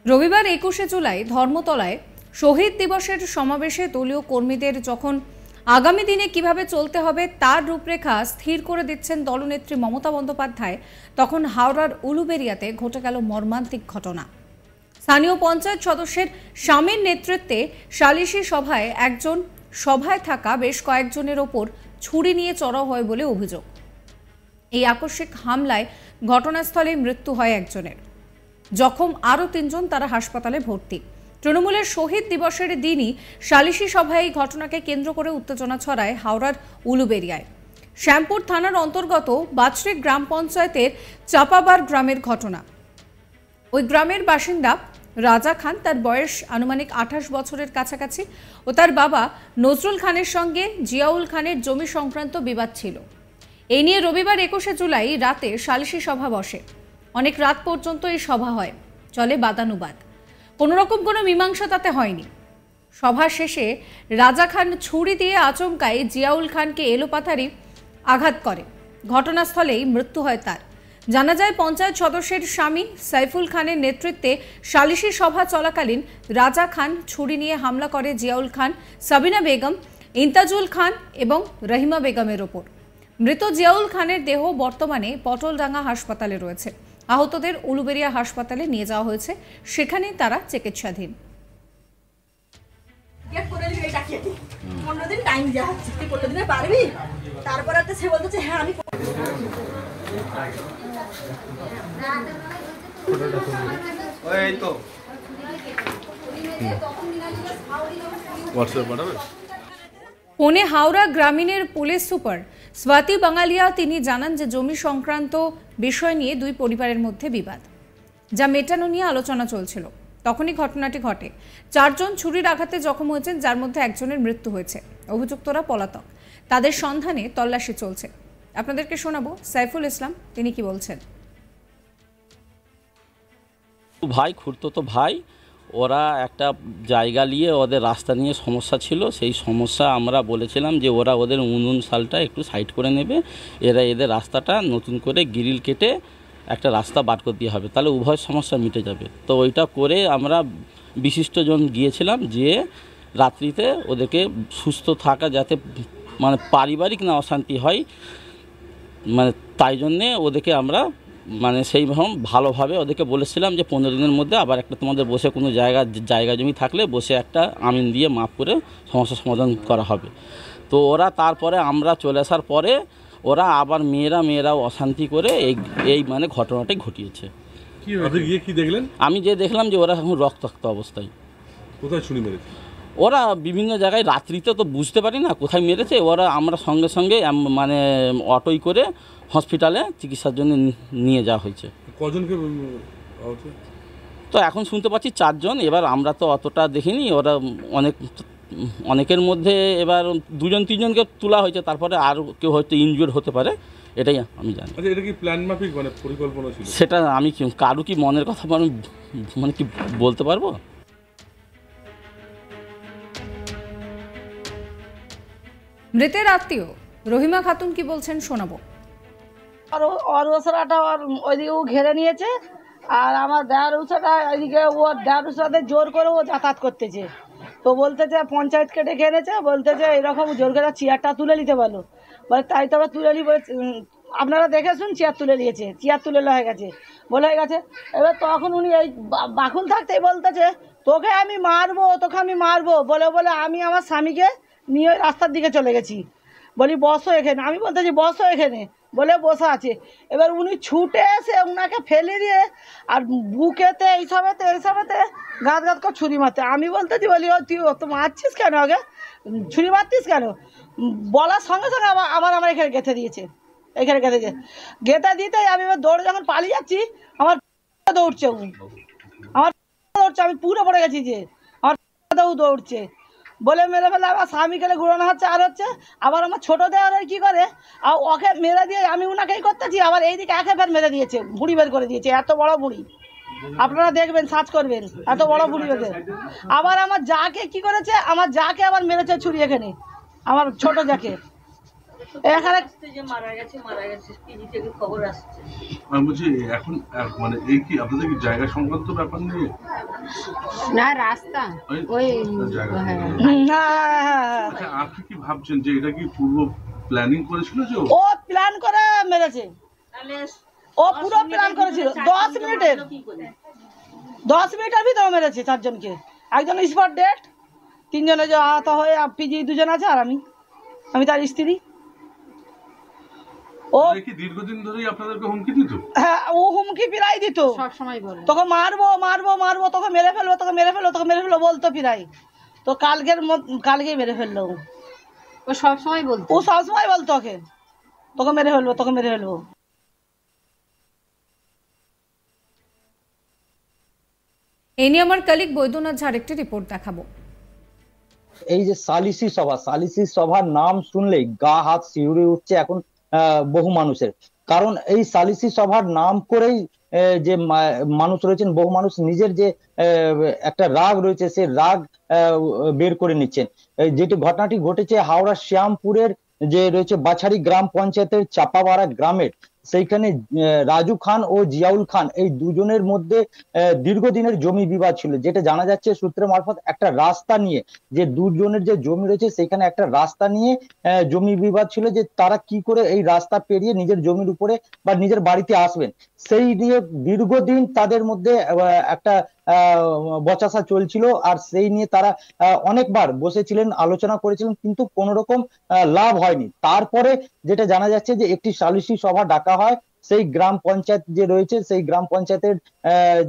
রবিবার ২১শে জুলাই ধর্মতলায় শহীদ দিবসের সমাবেশে দলীয় কর্মীদের যখন আগামী দিনে কিভাবে চলতে হবে তার রূপরেখা স্থির করে দিচ্ছেন দলনেত্রী মমতা বন্দ্যোপাধ্যায়, তখন হাওড়ার উলুবেড়িয়াতে ঘটে গেল মর্মান্তিক ঘটনা। স্থানীয় পঞ্চায়েত সদস্যের স্বামীর নেতৃত্বে সালিশি সভায় সভায় থাকা বেশ কয়েকজনের ওপর ছুরি নিয়ে চড়াও হয় বলে অভিযোগ। এই আকস্মিক হামলায় ঘটনাস্থলে মৃত্যু হয় একজনের, জখম আরও ৩ জন, তারা হাসপাতালে ভর্তি। তৃণমূলের শহীদ দিবসের দিনই সালিশি সভায় এই ঘটনাকে কেন্দ্র করে উত্তেজনা ছড়ায় হাওড়ার উলুবেড়িয়ায়। শ্যামপুর থানার অন্তর্গত বাছড়ি গ্রাম পঞ্চায়েতের চাপাবার গ্রামের ঘটনা। ওই গ্রামের বাসিন্দা রাজা খান, তার বয়স আনুমানিক ২৮ বছরের কাছাকাছি, ও তার বাবা নজরুল খানের সঙ্গে জিয়াউল খানের জমি সংক্রান্ত বিবাদ ছিল। এই নিয়ে রবিবার ২১শে জুলাই রাতে সালিশি সভা বসে। অনেক রাত পর্যন্ত এই সভা হয়, চলে বাদানুবাদ, কোনোরকম কোনো মীমাংসা তাতে হয়নি। সভা শেষে রাজা খান ছুরি দিয়ে আচমকাই জিয়াউল খানকে এলোপাথারি আঘাত করে, ঘটনাস্থলেই মৃত্যু হয় তার। জানা যায়, পঞ্চায়েত সদস্যের স্বামী সাইফুল খানের নেতৃত্বে সালিশি সভা চলাকালীন রাজা খান ছুরি নিয়ে হামলা করে জিয়াউল খান, সাবিনা বেগম, ইন্তাজুল খান এবং রহিমা বেগমের ওপর। মৃত জিয়াউল খানের দেহ বর্তমানে পটলডাঙ্গা হাসপাতালে রয়েছে। আহতদের উলুবেড়িয়া হাসপাতালে নিয়ে যাওয়া হয়েছে, সেখানেই তারা চিকিৎসাধীন। পুনে হাওড়া গ্রামীণের পুলিশ সুপার স্বাতি বাঙালিয়া তিনি জানান যে জমি সংক্রান্ত বিষয় নিয়ে দুই পরিবারের মধ্যে বিবাদ, যা মেটানো নিয়ে আলোচনা চলছিল। তখনই ঘটনাটি ঘটে। ৪ জন ছুরির আঘাতে জখম হয়েছেন, যার মধ্যে একজনের মৃত্যু হয়েছে। অভিযুক্তরা পলাতক, তাদের সন্ধানে তল্লাশি চলছে। আপনাদেরকে শোনাবো সাইফুল ইসলাম, তিনি কি বলছেন। ভাই, খুড়তো ভাই, ওরা একটা জায়গা নিয়ে ওদের রাস্তা নিয়ে সমস্যা ছিল। সেই সমস্যা আমরা বলেছিলাম যে ওরা ওদের উনুন শালটা একটু সাইড করে নেবে, এদের রাস্তাটা নতুন করে গ্রিল কেটে একটা রাস্তা বার করে দিয়ে হবে, তাহলে উভয় সমস্যা মিটে যাবে। তো ওইটা করে আমরা বিশিষ্টজন গিয়েছিলাম, যে রাত্রিতে ওদেরকে সুস্থ থাকা, যাতে মানে পারিবারিক না অশান্তি হয়, মানে তাই জন্যে ওদেরকে আমরা সেইভাবে ভালোভাবে ওদেরকে বলেছিলাম যে 15 দিনের মধ্যে আবার একটা তোমাদের বসে কোনো জায়গা জমি থাকলে বসে একটা আমিন দিয়ে মাপ করে সমস্যার সমাধান করা হবে। তো ওরা তারপরে আমরা চলে আসার পরে ওরা আবার মেয়েরাও অশান্তি করে এই ঘটনাটাই ঘটিয়েছে। কি দেখলেন? আমি যে দেখলাম যে ওরা এখন রক্তাক্ত অবস্থায়। কোথায় ছুরি মেরেছে? ওরা বিভিন্ন জায়গায়, রাত্রিতে তো বুঝতে পারি না কোথায় মেরেছে। ওরা আমরা সঙ্গে সঙ্গে অটোই করে হসপিটালে চিকিৎসার জন্য নিয়ে যাওয়া হয়েছে। কজনকে? তো এখন শুনতে পাচ্ছি 4 জন। এবার আমরা তো অতটা দেখিনি, ওরা অনেকের মধ্যে এবার 2 জন 3 জনকে তোলা হয়েছে, তারপরে আর কেউ হয়তো ইনজুর হতে পারে, এটাই আমি জানি। আচ্ছা, এটা কি প্ল্যান মাফিক পরিকল্পনা ছিল? সেটা আমি কারো কি মনের কথা কি বলতে পারবো। মৃতের আত্মীয় রহিমা খাতুন কি বলছেন শোনাবো। ওর ওসরাটা ওইদিকেও ঘেরে নিয়েছে, আর আমার দেয়ার উষাটা ওইদিকে, ওর দেয়ার উষাতে জোর করে ও যাতায়াত করতেছে। তো বলতেছে পঞ্চায়েতকে ডেকে এনেছে, বলতেছে এরকম জোর করে চেয়ারটা তুলে নিতে বলো। বলে তাই তো আবার তুলে নিব, আপনারা দেখে শুন চেয়ার তুলে নিয়েছে, চেয়ার তুলে হয়ে গেছে হয়ে গেছে। এবার তখন উনি এই বাকুল থাকতেই বলতেছে তোকে আমি মারবো বলে বলে আমি আমার স্বামীকে নিয়ে রাস্তার দিকে চলে গেছি। বলি বসো এখানে, আমি বলতেছি বসো এখানে, বলে বসা আছে। এবার উনি ছুটে এসে ওনাকে ফেলে দিয়ে আর বুকেতে এইসবেতে গাত করে ছুরি মারতে। আমি বলতেছি বলি তুই তো মারছিস কেন, আগে ছুরি মারতিস কেন? বলার সঙ্গে সঙ্গে আবার আমার এখানে গেঁথে দিয়েছে। গেঁথে দিতে আমি এবার দৌড়ে যখন পালিয়ে যাচ্ছি, আমার দৌড়ছে, আমি পুরো পড়ে গেছি, যে আমার দৌড়ছে বলে মেরে ফেলে আবার স্বামী খেলে ঘুরানো হচ্ছে। আর আবার আমার ছোটো দেওয়ার কি করে, আর ওকে মেরে দিয়ে আমি ওনাকেই করতেছি, আবার এইদিকে একে ফের মেরে দিয়েছে, ভুঁড়ি বের করে দিয়েছে, এত বড় ভুঁড়ি, আপনারা দেখবেন সার্চ করবেন, এত বড় ভুঁড়ি বেঁধে। আবার আমার যাকে কি করেছে, আমার যাকে আবার মেরেছে ছুরি, এখানে আমার ছোট যাকে এখানে মারা গেছে টিভি থেকে খবর আসছে। আমি বলছি এখন এই কি আপনাদের কি জায়গা সংক্রান্ত ব্যাপার নিয়ে? না রাস্তা ওই হ্যাঁ আচ্ছা, আপনি কি ভাবছেন যে এটা কি পূর্ব প্ল্যানিং করেছিল যে ও প্ল্যান করে মেরেছে, ও পুরো প্ল্যান করেছিল। 10 মিনিটের ভিতরে মেরেছে চারজনকে, একজন স্পট ডেট, 3 জনে যে আহত হয়ে পিজি 2 জন আছে, আর আমি তার স্ত্রী। ও কি দীর্ঘদিন ধরেই আপনাদেরকে হুমকি দিত? হ্যাঁ, ও হুমকি প্রায় দিত, সব সময় বলে তোকে মারবো মারবো মারবো, তোকে মেরে ফেলবো, তোকে মেরে ফেলবো, তোকে মেরে ফেলবো বলতো প্রায়। তো কালকেই মেরে ফেললো ও সব সময় বলতো, ও সবসময় বলতো ওকে, তোকে মেরে ফেলবো, তোকে মেরে ফেলবো। এই নিয়ে আমার কলিগ বৈদ্যনাথ ঝাড় একটি রিপোর্ট দেখাবো। এই যে সালিসি সভার নাম শুনলেই গা হাত শিউরে উঠছে এখন বহু মানুষের। কারণ এই সালিসি সভার নাম করেই যে মানুষ রয়েছেন, বহু মানুষ নিজের যে একটা রাগ রয়েছে সেই রাগ বের করে নিচ্ছেন। যেটি ঘটনাটি ঘটেছে হাওড়া শ্যামপুরের যে রয়েছে বাছারি গ্রাম পঞ্চায়েতের চাপাবাড়া গ্রামের, সেইখানে রাজু খান ও জিয়াউল খান এই দুজনের মধ্যে দীর্ঘদিনের জমি বিবাদ ছিল। যেটা জানা যাচ্ছে সূত্রের মারফত একটা রাস্তা নিয়ে, যে দুজনের যে জমি রয়েছে সেখানে একটা রাস্তা নিয়ে জমি বিবাদ ছিল, যে তারা কি করে এই রাস্তা পেরিয়ে নিজের জমির উপরে বা নিজের বাড়িতে আসবেন, সেই নিয়ে দীর্ঘদিন তাদের মধ্যে একটা বচসা চলছিল। আর সেই নিয়ে তারা অনেকবার বসেছিলেন, আলোচনা করেছিলেন, কিন্তু কোন রকম লাভ হয়নি। তারপরে যেটা জানা যাচ্ছে যে একটি সালিসি সভা ডাকা হয়। সেই গ্রাম পঞ্চায়েত যে রয়েছে, সেই গ্রাম পঞ্চায়েতের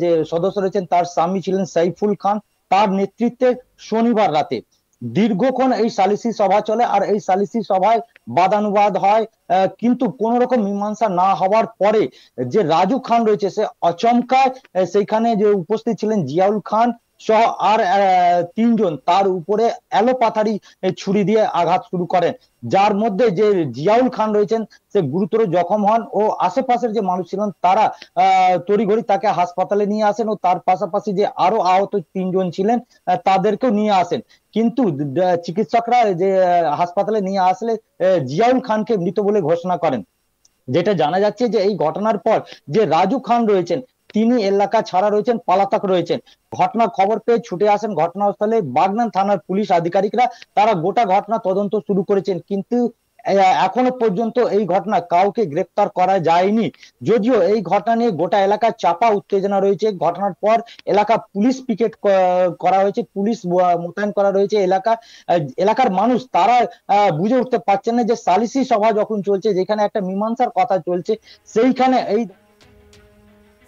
যে সদস্য রয়েছেন তার স্বামী ছিলেন সাইফুল খান, তার নেতৃত্বে শনিবার রাতে দীর্ঘক্ষণ এই সালিসি সভা চলে। আর এই সালিসি সভায় বাদানুবাদ হয়, কিন্তু কোন রকম মীমাংসা না হওয়ার পরে যে রাজু খান রয়েছে সে আচমকায় সেইখানে যে উপস্থিত ছিলেন জিয়াউল খান সহ আর 3 জন তার উপরে এলোপাথারি ছুরি দিয়ে আঘাত শুরু করেন, যার মধ্যে যে জিয়াউল খান রয়েছেন সে গুরুতর জখম হন ও আশেপাশের যে মানুষ ছিলেন তারা তড়িঘড়ি তাকে হাসপাতালে নিয়ে আসেন ও তার পাশাপাশি যে আরো আহত 3 জন ছিলেন তাদেরকেও নিয়ে আসেন। কিন্তু চিকিৎসকরা যে হাসপাতালে নিয়ে আসলে জিয়াউল খানকে মৃত বলে ঘোষণা করেন। যেটা জানা যাচ্ছে যে এই ঘটনার পর যে রাজু খান রয়েছেন তিনি এলাকা ছাড়া রয়েছেন, পলাতক রয়েছেন। ঘটনার খবর পেয়ে ছুটে আসেন ঘটনাস্থলে বাগনান থানার পুলিশ আধিকারিকরা, তারা গোটা ঘটনা তদন্ত শুরু করেছেন। কিন্তু এখনো পর্যন্ত এই ঘটনা কাউকে গ্রেফতার করা যায়নি, যদিও এই ঘটনা নিয়ে গোটা এলাকায় চাপা উত্তেজনা রয়েছে। ঘটনার পর এলাকা পুলিশ পিকেট করা হয়েছে, পুলিশ মোতায়েন করা রয়েছে। এলাকার মানুষ তারা বুঝে উঠতে পারছেন না যে সালিসি সভা যখন চলছে, যেখানে একটা মীমাংসার কথা চলছে, সেইখানে এই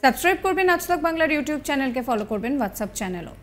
সাবস্ক্রাইব করবেন আজ তাক বাংলার ইউটিউব চ্যানেলকে, ফলো করবেন হোয়াটসঅ্যাপ চ্যানেলও।